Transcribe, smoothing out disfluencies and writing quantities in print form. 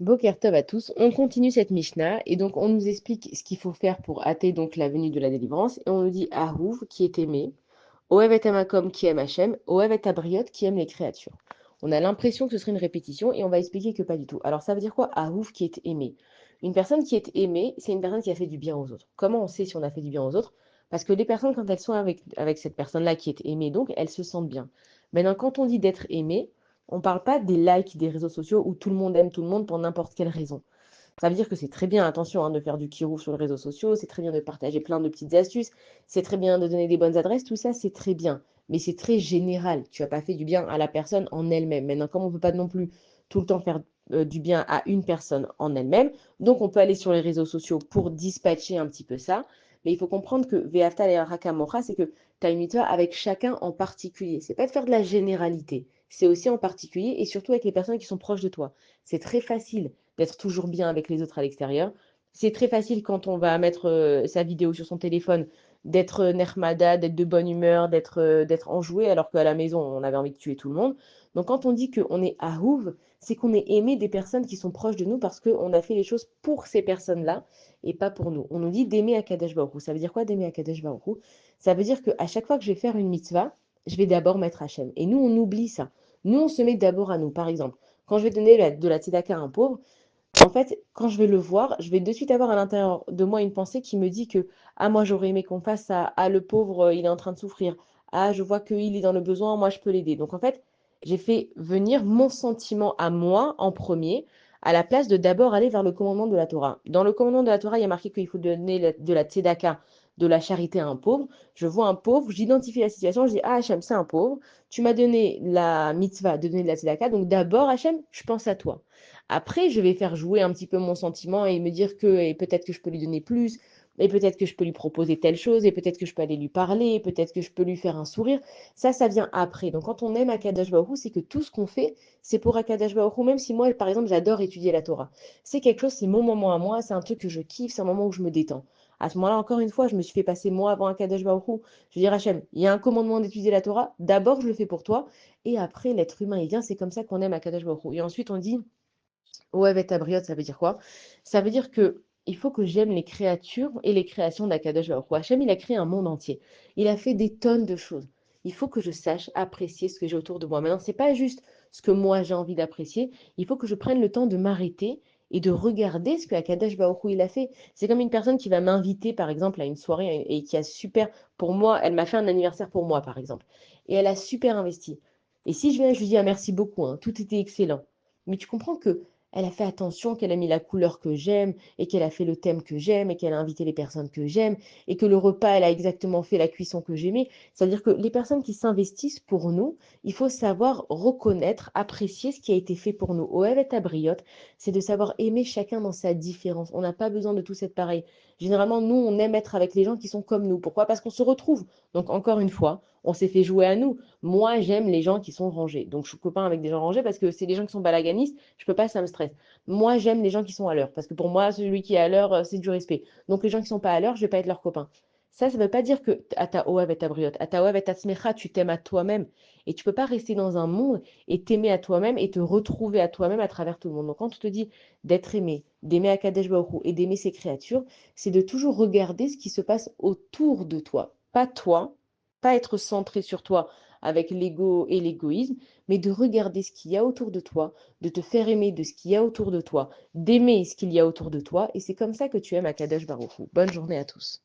Boker Tov à tous, on continue cette Mishnah et donc on nous explique ce qu'il faut faire pour hâter donc la venue de la délivrance et on nous dit Ahuv qui est aimé, Oev et Amakom qui aime Hachem, Oev et Abriot qui aime les créatures. On a l'impression que ce serait une répétition et on va expliquer que pas du tout. Alors ça veut dire quoi Ahuv qui est aimé? Une personne qui est aimée, c'est une personne qui a fait du bien aux autres. Comment on sait si on a fait du bien aux autres? Parce que les personnes quand elles sont avec cette personne-là qui est aimée, donc elles se sentent bien. Maintenant quand on dit d'être aimé, on ne parle pas des likes des réseaux sociaux où tout le monde aime tout le monde pour n'importe quelle raison. Ça veut dire que c'est très bien, attention, hein, de faire du kirou sur les réseaux sociaux, c'est très bien de partager plein de petites astuces, c'est très bien de donner des bonnes adresses, tout ça, c'est très bien. Mais c'est très général. Tu n'as pas fait du bien à la personne en elle-même. Maintenant, comme on ne peut pas non plus tout le temps faire du bien à une personne en elle-même, donc on peut aller sur les réseaux sociaux pour dispatcher un petit peu ça. Mais il faut comprendre que Ve'aftal et Hakamocha, c'est que tu as une mitzvah avec chacun en particulier. C'est pas de faire de la généralité, c'est aussi en particulier et surtout avec les personnes qui sont proches de toi. C'est très facile d'être toujours bien avec les autres à l'extérieur. C'est très facile quand on va mettre sa vidéo sur son téléphone, d'être nermada, d'être de bonne humeur, d'être enjoué, alors qu'à la maison, on avait envie de tuer tout le monde. Donc quand on dit qu'on est ahouv, c'est qu'on est aimé des personnes qui sont proches de nous parce qu'on a fait les choses pour ces personnes-là et pas pour nous. On nous dit d'aimer Akadosh Baruch Hu. Ça veut dire quoi d'aimer Akadosh Baruch Hu? Ça veut dire qu'à chaque fois que je vais faire une mitzvah, je vais d'abord mettre Hachem. Et nous, on oublie ça. Nous, on se met d'abord à nous. Par exemple, quand je vais donner de la tzedaka à un pauvre, en fait, quand je vais le voir, je vais de suite avoir à l'intérieur de moi une pensée qui me dit que ah moi j'aurais aimé qu'on fasse ça, ah le pauvre il est en train de souffrir, ah je vois qu'il est dans le besoin, moi je peux l'aider. Donc en fait, j'ai fait venir mon sentiment à moi en premier, à la place de d'abord aller vers le commandement de la Torah. Dans le commandement de la Torah, il y a marqué qu'il faut donner de la tzedaka, de la charité à un pauvre. Je vois un pauvre, j'identifie la situation, je dis ah Hachem c'est un pauvre, tu m'as donné la mitzvah de donner de la tzedaka, donc d'abord Hachem, je pense à toi. Après, je vais faire jouer un petit peu mon sentiment et me dire que et peut-être que je peux lui donner plus, et peut-être que je peux lui proposer telle chose, et peut-être que je peux aller lui parler, et peut-être que je peux lui faire un sourire. Ça vient après. Donc quand on aime Akadash Baruch Hu, c'est que tout ce qu'on fait, c'est pour Akadash Baruch Hu, même si moi, par exemple, j'adore étudier la Torah. C'est quelque chose, c'est mon moment à moi, c'est un truc que je kiffe, c'est un moment où je me détends. À ce moment-là, encore une fois, je me suis fait passer moi avant Akadash Baruch Hu. Je veux dire, Hachem, il y a un commandement d'étudier la Torah, d'abord je le fais pour toi, et après l'être humain, il vient, c'est comme ça qu'on aime Akadash Baruch Hu. Et ensuite, on dit Ouais, Betabriot, ça veut dire quoi? Ça veut dire que il faut que j'aime les créatures et les créations d'Akadosh Baruch Hu. Hachem, il a créé un monde entier. Il a fait des tonnes de choses. Il faut que je sache apprécier ce que j'ai autour de moi. Maintenant, c'est pas juste ce que moi j'ai envie d'apprécier. Il faut que je prenne le temps de m'arrêter et de regarder ce que Akadosh Baruch Hu il a fait. C'est comme une personne qui va m'inviter, par exemple, à une soirée et qui a super, pour moi, elle m'a fait un anniversaire pour moi, par exemple. Et elle a super investi. Et si je viens et je lui dis, ah, merci beaucoup, hein, tout était excellent. Mais tu comprends que elle a fait attention, qu'elle a mis la couleur que j'aime, et qu'elle a fait le thème que j'aime, et qu'elle a invité les personnes que j'aime, et que le repas, elle a exactement fait la cuisson que j'aimais. C'est-à-dire que les personnes qui s'investissent pour nous, il faut savoir reconnaître, apprécier ce qui a été fait pour nous. Oev et Tabriot, c'est de savoir aimer chacun dans sa différence. On n'a pas besoin de tous être pareil. Généralement, nous, on aime être avec les gens qui sont comme nous. Pourquoi? Parce qu'on se retrouve. Donc, encore une fois, on s'est fait jouer à nous. Moi, j'aime les gens qui sont rangés. Donc, je suis copain avec des gens rangés parce que c'est des gens qui sont balaganistes. Je peux pas, ça me stresse. Moi, j'aime les gens qui sont à l'heure parce que pour moi, celui qui est à l'heure, c'est du respect. Donc, les gens qui sont pas à l'heure, je vais pas être leur copain. Ça veut pas dire que à ta oav et ta briote, à ta oav et ta smecha, tu t'aimes à toi-même. Et tu peux pas rester dans un monde et t'aimer à toi-même et te retrouver à toi-même à travers tout le monde. Donc, quand on te dit d'être aimé, d'aimer Akadesh Baruch Hu et d'aimer ses créatures, c'est de toujours regarder ce qui se passe autour de toi, pas être centré sur toi avec l'ego et l'égoïsme, mais de regarder ce qu'il y a autour de toi, de te faire aimer de ce qu'il y a autour de toi, d'aimer ce qu'il y a autour de toi, et c'est comme ça que tu aimes Akadosh Baruch Hu. Bonne journée à tous.